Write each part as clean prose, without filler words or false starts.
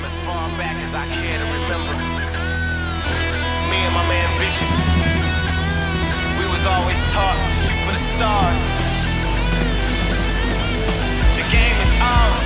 as far back as I care to remember. Me and my man Vicious, we was always taught to shoot for the stars. The game is ours.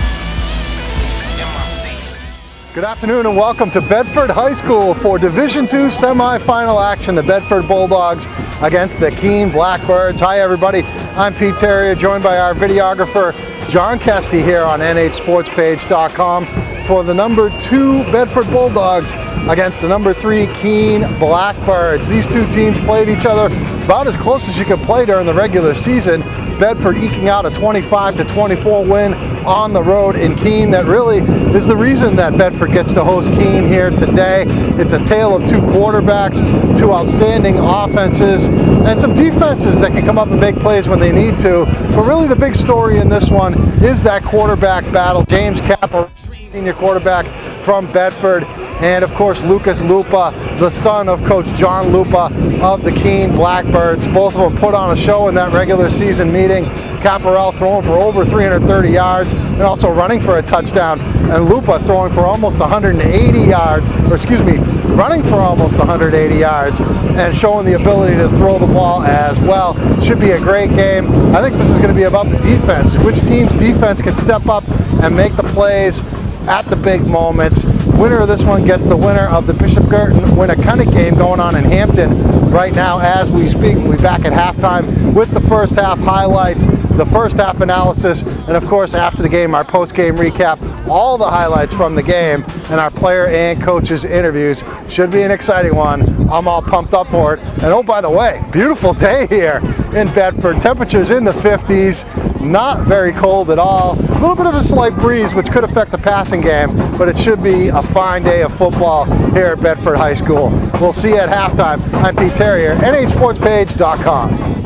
MIC. Good afternoon and welcome to Bedford High School for Division II semifinal action. The Bedford Bulldogs against the Keene Blackbirds. Hi everybody, I'm Pete Terrier, joined by our videographer John Kesty here on nhsportspage.com for the number 2 Bedford Bulldogs against the number 3 Keene Blackbirds. These two teams played each other about as close as you could play during the regular season. Bedford eking out a 25-24 win on the road in Keene. That really is the reason that Bedford gets to host Keene here today. It's a tale of two quarterbacks, two outstanding offenses, and some defenses that can come up and make plays when they need to. But really the big story in this one is that quarterback battle. James Capper, senior quarterback from Bedford, and of course Lucas Lupa, the son of Coach John Lupa of the Keene Blackbirds. Both of them put on a show in that regular season meeting. Caparell throwing for over 330 yards and also running for a touchdown, and Lupa throwing for almost 180 yards, running for almost 180 yards and showing the ability to throw the ball as well. Should be a great game. I think this is going to be about the defense. Which team's defense can step up and make the plays at the big moments. Winner of this one gets the winner of the Bishop Girton Winnacunnet game going on in Hampton right now as we speak. We'll be back at halftime with the first half highlights, the first half analysis, and of course after the game our post-game recap, all the highlights from the game, and our player and coaches interviews. Should be an exciting one. I'm all pumped up for it. And oh, by the way, beautiful day here in Bedford. Temperatures in the 50s, not very cold at all. A little bit of a slight breeze which could affect the passing game, but it should be a fine day of football here at Bedford High School. We'll see you at halftime. I'm Pete Terrier, nhsportspage.com.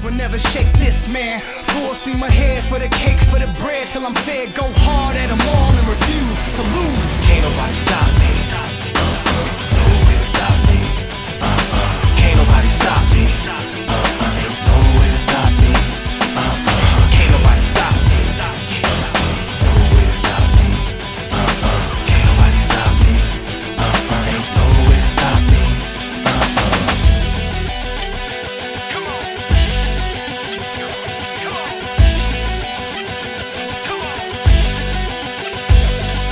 Will never shake this man. Full steam ahead for the cake, for the bread, till I'm fed. Go hard at them all and refuse to lose. Can't nobody stop me. No way to stop me. Can't nobody stop me. Ain't no way to stop me. Can't nobody stop me. No way to stop me. Can't nobody stop me. Ain't no way to stop me. Come on.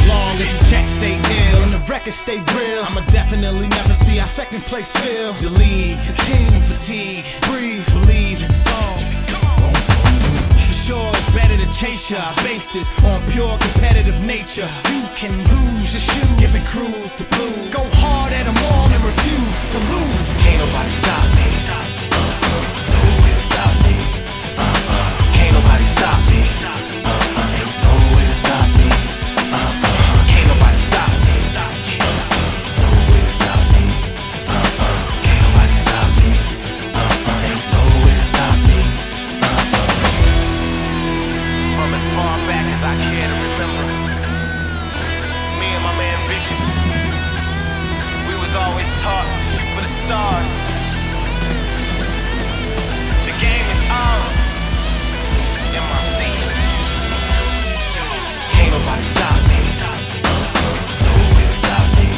Long as the check stay ill and the record stay real, I'ma definitely never see our second place fill. The league, the teams, fatigue, breathe, believe in the song. For sure it's better to chase ya. I base this on pure competitive nature. You can lose your shoes, giving crews to blue. Go hard at them all and refuse to lose. Can't nobody stop me. No way to stop me. Can't nobody stop me. Ain't no way to stop me. Can't nobody stop me. No way to stop me. Can't nobody stop me. Ain't no way to stop me. From as far back as I care to remember, me and my man Vicious, we was always taught to shoot for the stars. The game is ours. MIC. Can't nobody stop me. No way to stop me.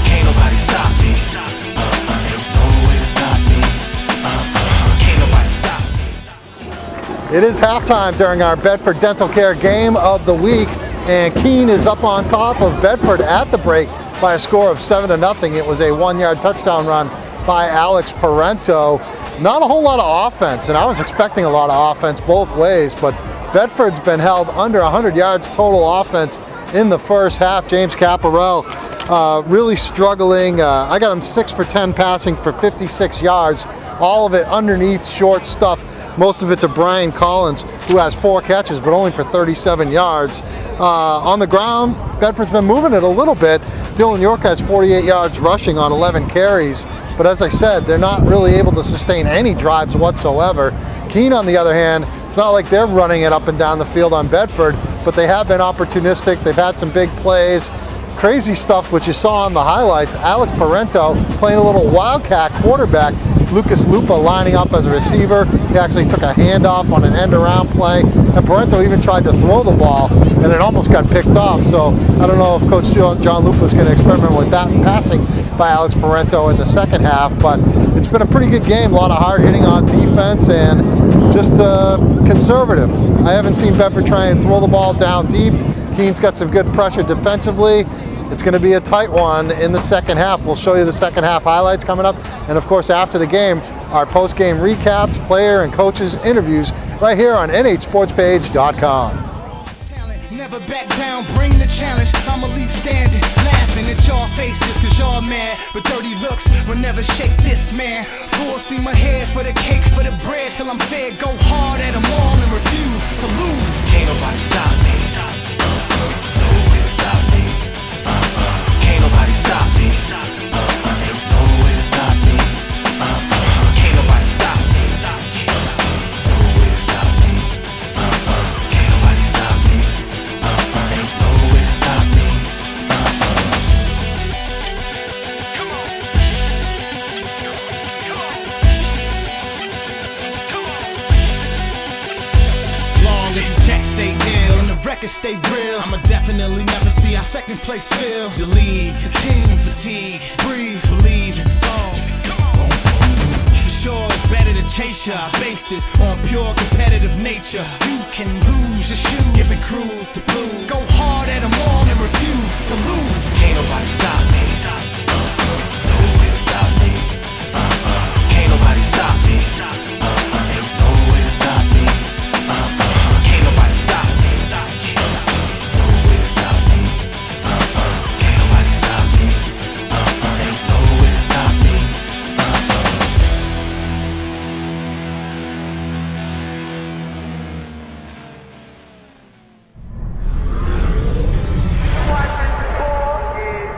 Can't nobody stop me. Ain't no way to stop me. Can't nobody stop me. It is halftime during our Bedford Dental Care game of the week, and Keene is up on top of Bedford at the break by a score of 7-0. It was a 1-yard touchdown run by Alex Parento. Not a whole lot of offense, and I was expecting a lot of offense both ways, but Bedford's been held under 100 yards total offense in the first half. James Caparell really struggling. I got him 6 for 10 passing for 56 yards, all of it underneath short stuff. Most of it to Brian Collins, who has 4 catches, but only for 37 yards. On the ground, Bedford's been moving it a little bit. Dylan York has 48 yards rushing on 11 carries, but as I said, they're not really able to sustain any drives whatsoever. Keene, on the other hand, it's not like they're running it up and down the field on Bedford, but they have been opportunistic. They've had some big plays. Crazy stuff, which you saw on the highlights. Alex Parento playing a little wildcat quarterback. Lucas Lupa lining up as a receiver, He actually took a handoff on an end-around play, and Parento even tried to throw the ball, and it almost got picked off. So I don't know if Coach John Lupa is going to experiment with that passing by Alex Parento in the second half, but it's been a pretty good game. A lot of hard hitting on defense and just conservative. I haven't seen Bedford try and throw the ball down deep. Keene's got some good pressure defensively. It's going to be a tight one in the second half. We'll show you the second half highlights coming up. And of course, after the game, our post-game recaps, player and coaches interviews right here on nhsportspage.com. Never back down, bring the challenge. I'ma leave standing, laughing at y'all faces, cause y'all mad. But dirty looks will never shake this man. Full steam ahead for the cake, for the bread, till I'm fed. Go hard at them all and refuse to lose. Can't nobody stop me. No way to stop me. Can't nobody stop me. Ain't no way to stop me. Can't nobody stop me. No way to stop me. Can't nobody stop me. Ain't no way to stop me. Come on. Come on. Come on. Long as the check stay ill and the record stay real, I'ma definitely never see our second place fill. The league, the teams, fatigue, breathe, believe in song. For sure it's better to chase ya. I base this on pure competitive nature. You can lose your shoes, giving crews to blue. Go hard at them all and refuse to lose. Can't nobody stop me. No way to stop me. Can't nobody stop me. Ain't no way to stop me. Can't nobody stop me. No way to stop me. Can't nobody stop me. Ain't no way to stop me. Watching for is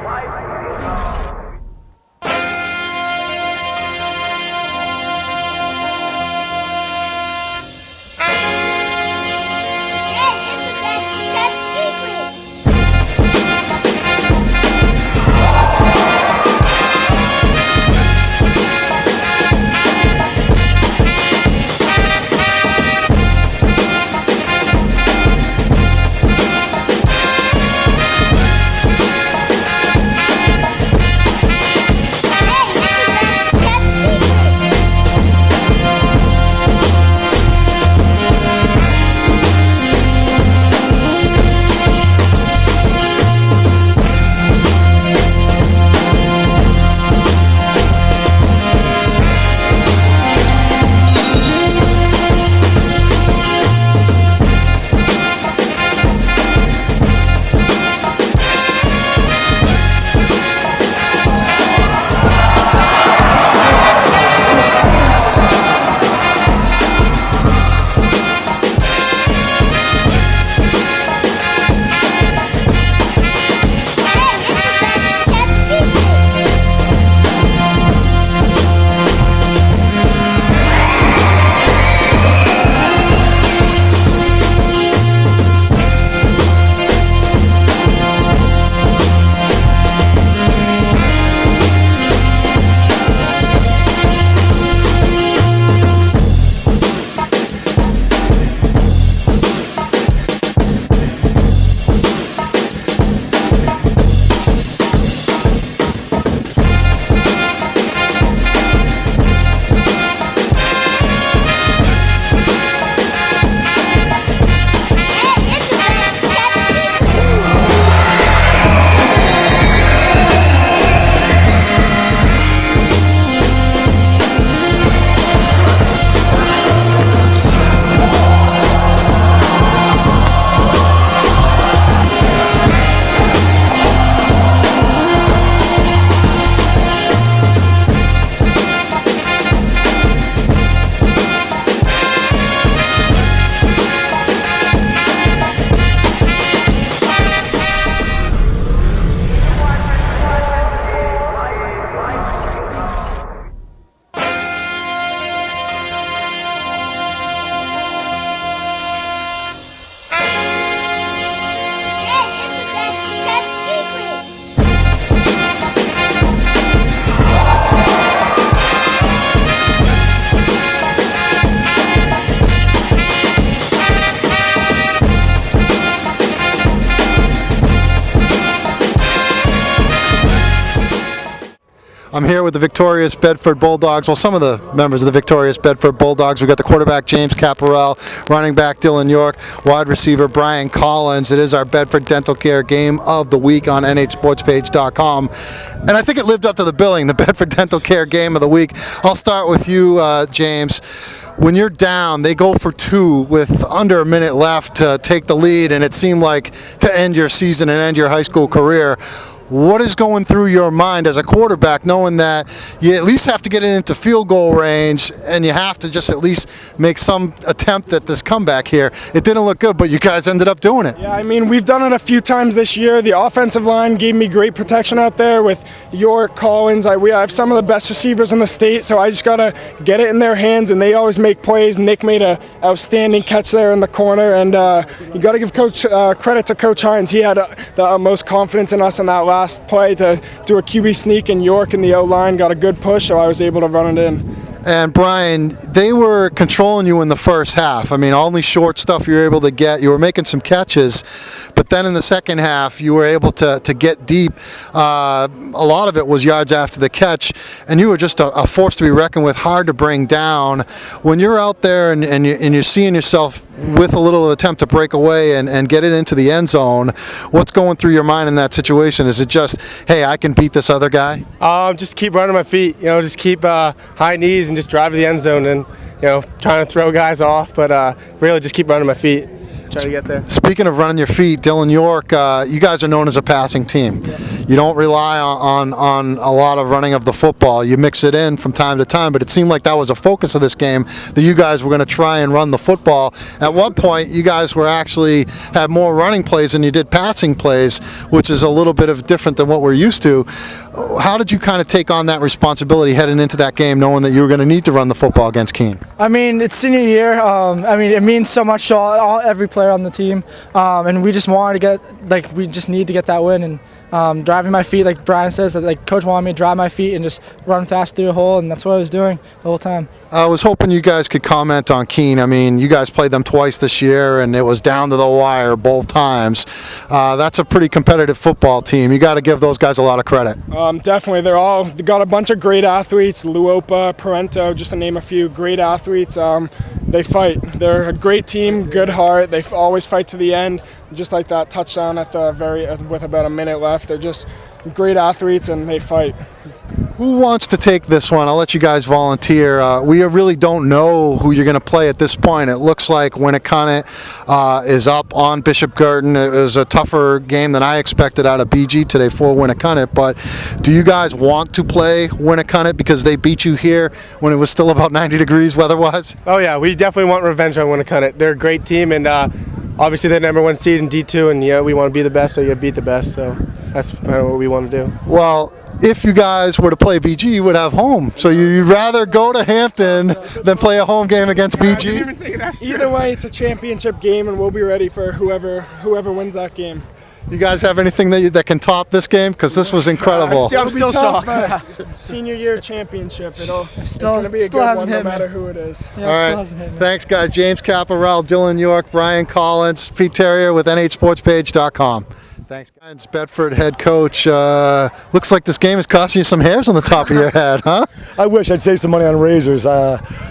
I'm here with the victorious Bedford Bulldogs. Well, some of the members of the victorious Bedford Bulldogs. We've got the quarterback, James Caparel, running back, Dylan York, wide receiver, Brian Collins. It is our Bedford Dental Care Game of the Week on nhsportspage.com. And I think it lived up to the billing, the Bedford Dental Care Game of the Week. I'll start with you, James. When you're down, they go for two with under a minute left to take the lead, and it seemed like to end your season and end your high school career. What is going through your mind as a quarterback, knowing that you at least have to get it into field goal range and you have to just at least make some attempt at this comeback here? It didn't look good, but you guys ended up doing it. Yeah, I mean, we've done it a few times this year. The offensive line gave me great protection out there with York, Collins. We have some of the best receivers in the state, so I just got to get it in their hands, and they always make plays. Nick made an outstanding catch there in the corner, and you got to give credit to Coach Hines. He had the utmost confidence in us in that last play to do a QB sneak, and York in the O-line got a good push, so I was able to run it in. And Brian, they were controlling you in the first half. I mean, only short stuff you were able to get. You were making some catches, but then in the second half, you were able to get deep. A lot of it was yards after the catch, and you were just a force to be reckoned with, hard to bring down. When you're out there and you're seeing yourself with a little attempt to break away and get it into the end zone, what's going through your mind in that situation? Is it just, hey, I can beat this other guy? Just keep running my feet, just keep high knees and just drive to the end zone and, trying to throw guys off, but really just keep running my feet. Try to get there. Speaking of running your feet, Dylan York, you guys are known as a passing team. You don't rely on a lot of running of the football. You mix it in from time to time, but it seemed like that was a focus of this game, that you guys were going to try and run the football. At one point, you guys were actually had more running plays than you did passing plays, which is a little bit of different than what we're used to. How did you kind of take on that responsibility heading into that game, knowing that you were going to need to run the football against Keene? I mean, it's senior year. It means so much to every player on the team, and we just wanted to we just need to get that win. And driving my feet, like Brian says, Coach wanted me to drive my feet and just run fast through a hole, and that's what I was doing the whole time. I was hoping you guys could comment on Keene. I mean, you guys played them twice this year, and it was down to the wire both times. That's a pretty competitive football team. You got to give those guys a lot of credit. Definitely. They got a bunch of great athletes, Luopa, Parento, just to name a few great athletes. They fight. They're a great team, good heart. They always fight to the end, just like that touchdown at the with about a minute left. They're just great athletes, and they fight. Who wants to take this one? I'll let you guys volunteer. We really don't know who you're going to play at this point. It looks like Winnicott is up on Bishop Girton. It was a tougher game than I expected out of BG today for Winnicott. But do you guys want to play Winnicott because they beat you here when it was still about 90 degrees weather-wise? Oh yeah, we definitely want revenge on Winnicott. They're a great team, and obviously they're number one seed in D2, and we want to be the best, so you beat the best. So that's what we want to do. Well, if you guys were to play BG, you would have home. So you'd rather go to Hampton than play a home game against BG? Either way, it's a championship game, and we'll be ready for whoever wins that game. You guys have anything that can top this game? Because this was incredible. I'm still shocked. Senior year championship. It's going to be a good one no matter who it is. Yeah, all right. Thanks, guys. James Caparel, Dylan York, Brian Collins, Pete Terrier with nhsportspage.com. Thanks, guys. Bedford head coach. Looks like this game is costing you some hairs on the top of your head, huh? I wish I'd save some money on razors.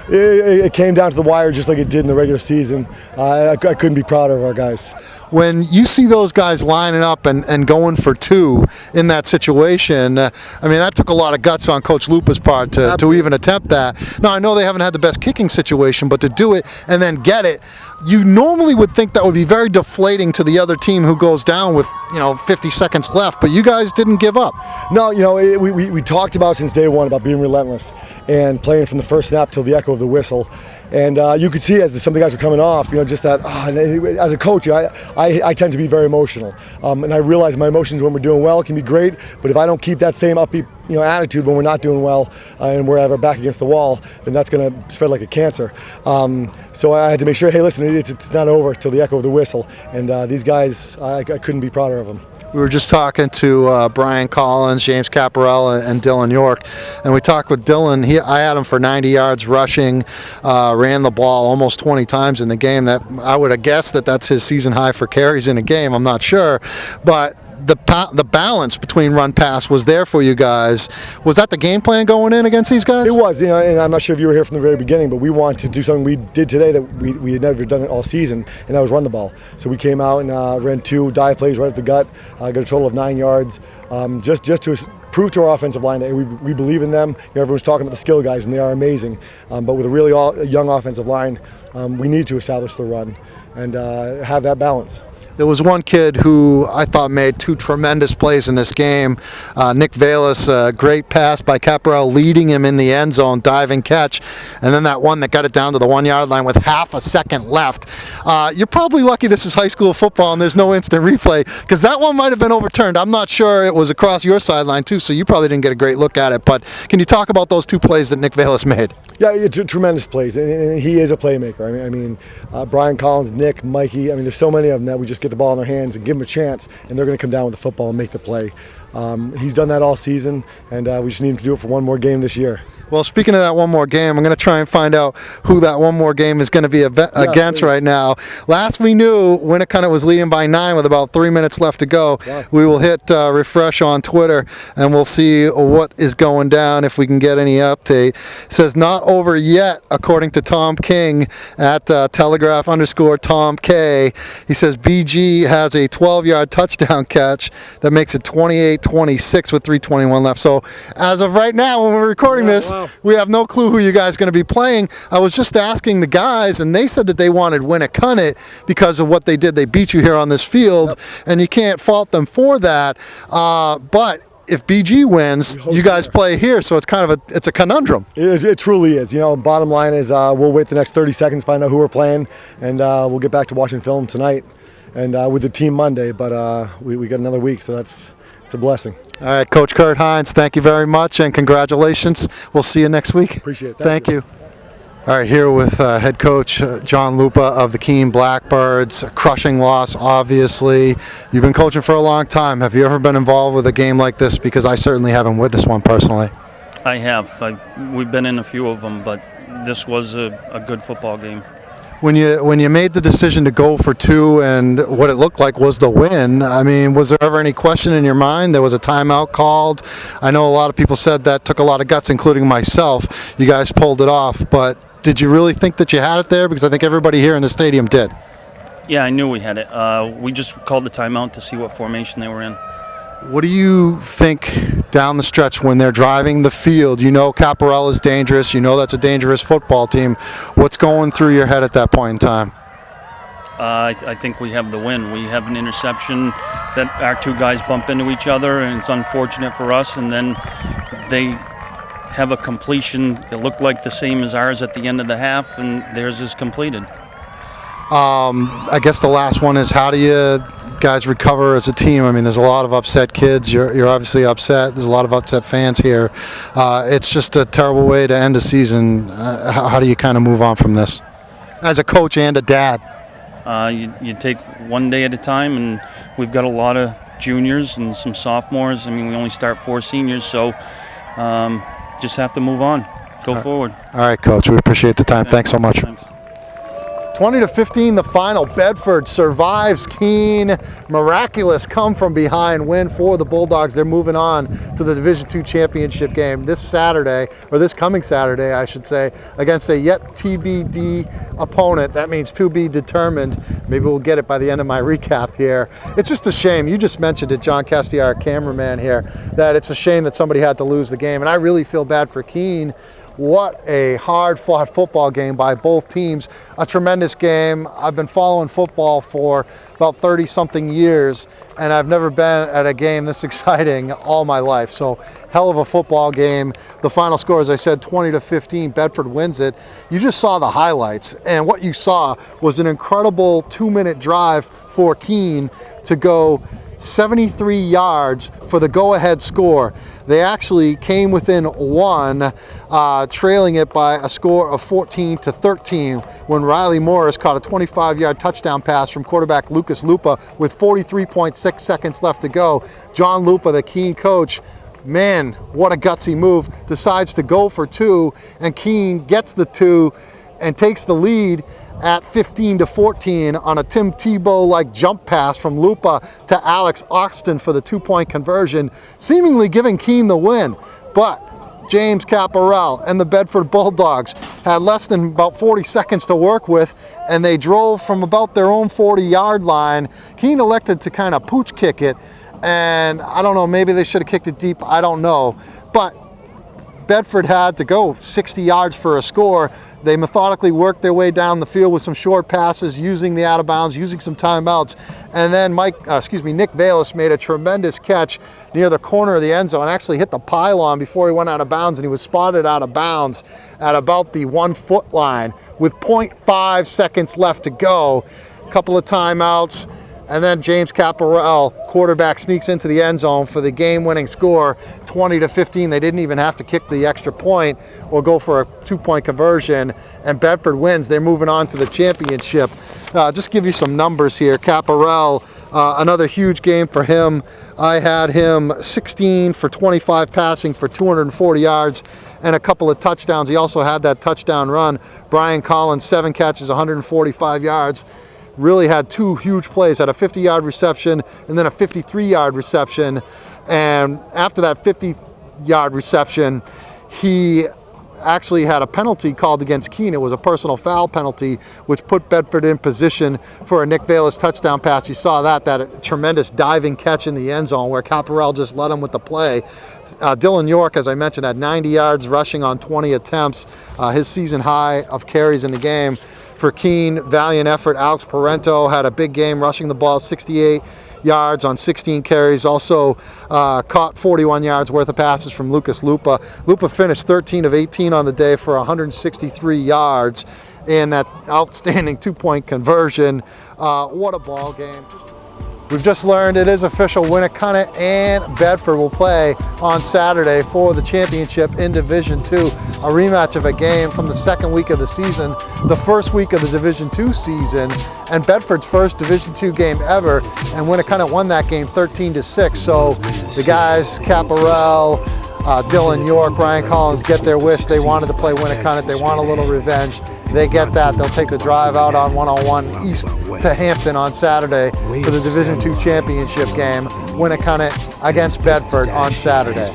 It came down to the wire just like it did in the regular season. I couldn't be prouder of our guys. When you see those guys lining up and going for two in that situation, I mean, that took a lot of guts on Coach Lupa's part to even attempt that. Now, I know they haven't had the best kicking situation, but to do it and then get it, you normally would think that would be very deflating to the other team who goes down with 50 seconds left, but you guys didn't give up. No, we talked about since day one about being relentless and playing from the first snap till the echo of the whistle. And you could see as some of the guys were coming off, just that. As a coach, I tend to be very emotional, and I realize my emotions when we're doing well can be great, but if I don't keep that same upbeat attitude when we're not doing well and we're ever back against the wall, then that's going to spread like a cancer. So I had to make sure, hey, listen, it's not over till the echo of the whistle. And these guys, I couldn't be prouder of them. We were just talking to Brian Collins, James Caparel, and Dylan York, and we talked with Dylan. I had him for 90 yards rushing, ran the ball almost 20 times in the game. That I would have guessed that's his season high for carries in a game. I'm not sure, but the balance between run pass was there for you guys. Was that the game plan going in against these guys? It was, and I'm not sure if you were here from the very beginning, but we wanted to do something we did today that we had never done it all season, and that was run the ball. So we came out and ran 2 dive plays right at the gut, got a total of 9 yards, just to prove to our offensive line that we believe in them. Everyone's talking about the skill guys, and they are amazing. But with a really young offensive line, we need to establish the run and have that balance. There was one kid who I thought made 2 tremendous plays in this game. Nick Valis, a great pass by Caparell, leading him in the end zone, diving catch, and then that one that got it down to the 1-yard line with half a second left. You're probably lucky this is high school football and there's no instant replay, because that one might have been overturned. I'm not sure. It was across your sideline too, so you probably didn't get a great look at it. But can you talk about those 2 plays that Nick Valis made? Yeah, tremendous plays, and he is a playmaker. I mean, Brian Collins, Nick, Mikey. I mean, there's so many of them that we just get the ball in their hands and give them a chance, and they're going to come down with the football and make the play. He's done that all season, and we just need him to do it for one more game this year. Well, speaking of that one more game, I'm going to try and find out who that one more game is going to be against right now. Last we knew, Winnicott was leading by 9 with about 3 minutes left to go. Yeah. We will hit refresh on Twitter, and we'll see what is going down if we can get any update. It says not over yet, according to Tom King at Telegraph_Tom K. He says BG has a 12-yard touchdown catch that makes it 28-26 with 3:21 left. So as of right now, when we're recording this, we have no clue who you guys are going to be playing. I was just asking the guys, and they said that they wanted Winnicott because of what they did. They beat you here on this field, and you can't fault them for that. But if BG wins, you guys play here, so it's kind of a conundrum. It truly is. Bottom line is we'll wait the next 30 seconds, find out who we're playing, and we'll get back to watching film tonight and with the team Monday. But we got another week, so it's a blessing. All right, Coach Kurt Hines, thank you very much, and congratulations. We'll see you next week. Appreciate it. Thank you. All right, here with head coach John Lupa of the Keene Blackbirds. A crushing loss, obviously. You've been coaching for a long time. Have you ever been involved with a game like this? Because I certainly haven't witnessed one personally. I have. We've been in a few of them, but this was a good football game. When you made the decision to go for 2 and what it looked like was the win, I mean, was there ever any question in your mind? There was a timeout called. I know a lot of people said that took a lot of guts, including myself. You guys pulled it off, but did you really think that you had it there? Because I think everybody here in the stadium did. Yeah, I knew we had it. We just called the timeout to see what formation they were in. What do you think down the stretch when they're driving the field? You know Caparell is dangerous. You know that's a dangerous football team. What's going through your head at that point in time? I think we have the win. We have an interception that our 2 guys bump into each other, and it's unfortunate for us. And then they have a completion. It looked like the same as ours at the end of the half, and theirs is completed. I guess the last one is, how do you guys recover as a team? I mean, there's a lot of upset kids. You're obviously upset. There's a lot of upset fans here. It's just a terrible way to end a season. How do you kind of move on from this as a coach and a dad? You take one day at a time, and we've got a lot of juniors and some sophomores. I mean, we only start 4 seniors, so just have to move on, go forward. All right, Coach, we appreciate the time. Thanks so much. Thanks. 20-15, the final. Bedford survives Keene. Miraculous come from behind win for the Bulldogs. They're moving on to the Division II championship game this Saturday, or this coming Saturday, I should say, against a yet TBD opponent. That means to be determined. Maybe we'll get it by the end of my recap here. It's just a shame. You just mentioned it, John Castier, our cameraman here, that it's a shame that somebody had to lose the game. And I really feel bad for Keene. What a hard-fought football game by both teams. A tremendous game. I've been following football for about 30-something years, and I've never been at a game this exciting all my life. So, hell of a football game. The final score, as I said, 20-15. Bedford wins it. You just saw the highlights, and what you saw was an incredible 2-minute drive for Keene to go 73 yards for the go-ahead score. They actually came within 1, trailing it by a score of 14-13 when Riley Morris caught a 25-yard touchdown pass from quarterback Lucas Lupa with 43.6 seconds left to go. John Lupa, the Keene coach, man, what a gutsy move, decides to go for 2, and Keene gets the 2 and takes the lead. at 15-14 on a Tim Tebow-like jump pass from Lupa to Alex Austin for the 2-point conversion, seemingly giving Keene the win. But James Caparel and the Bedford Bulldogs had less than about 40 seconds to work with, and they drove from about their own 40-yard line. Keene elected to kind of pooch kick it, and I don't know, maybe they should have kicked it deep, I don't know. But Bedford had to go 60 yards for a score. They methodically worked their way down the field with some short passes, using the out of bounds, using some timeouts, and then Nick Valis made a tremendous catch near the corner of the end zone, actually hit the pylon before he went out of bounds, and he was spotted out of bounds at about the 1-foot line with 0.5 seconds left to go. A couple of timeouts, and then James Caparel, quarterback, sneaks into the end zone for the game-winning score, 20-15. They didn't even have to kick the extra point or go for a 2-point conversion, and Bedford wins. They're moving on to the championship. Just give you some numbers here. Caparel, another huge game for him. I had him 16 for 25 passing for 240 yards and a couple of touchdowns. He also had that touchdown run. Brian Collins, 7 catches, 145 yards. Really had 2 huge plays, had a 50-yard reception and then a 53-yard reception. And after that 50-yard reception, he actually had a penalty called against Keene. It was a personal foul penalty, which put Bedford in position for a Nick Valis touchdown pass. You saw that tremendous diving catch in the end zone where Caparel just led him with the play. Dylan York, as I mentioned, had 90 yards rushing on 20 attempts, his season high of carries in the game. For Keene, valiant effort. Alex Parento had a big game rushing the ball, 68 yards on 16 carries. Also caught 41 yards worth of passes from Lucas Lupa. Lupa finished 13 of 18 on the day for 163 yards and that outstanding 2-point conversion. What a ball game. We've just learned it is official. Winnacunnet and Bedford will play on Saturday for the championship in Division II. A rematch of a game from the second week of the season, the first week of the Division II season, and Bedford's first Division II game ever. And Winnacunnet won that game 13-6. So the guys, Caparel, Dylan York, Ryan Collins, get their wish. They wanted to play Winnacunnet. They want a little revenge. They get that. They'll take the drive out on 101 east to Hampton on Saturday for the Division II championship game. Winnacunnet against Bedford on Saturday.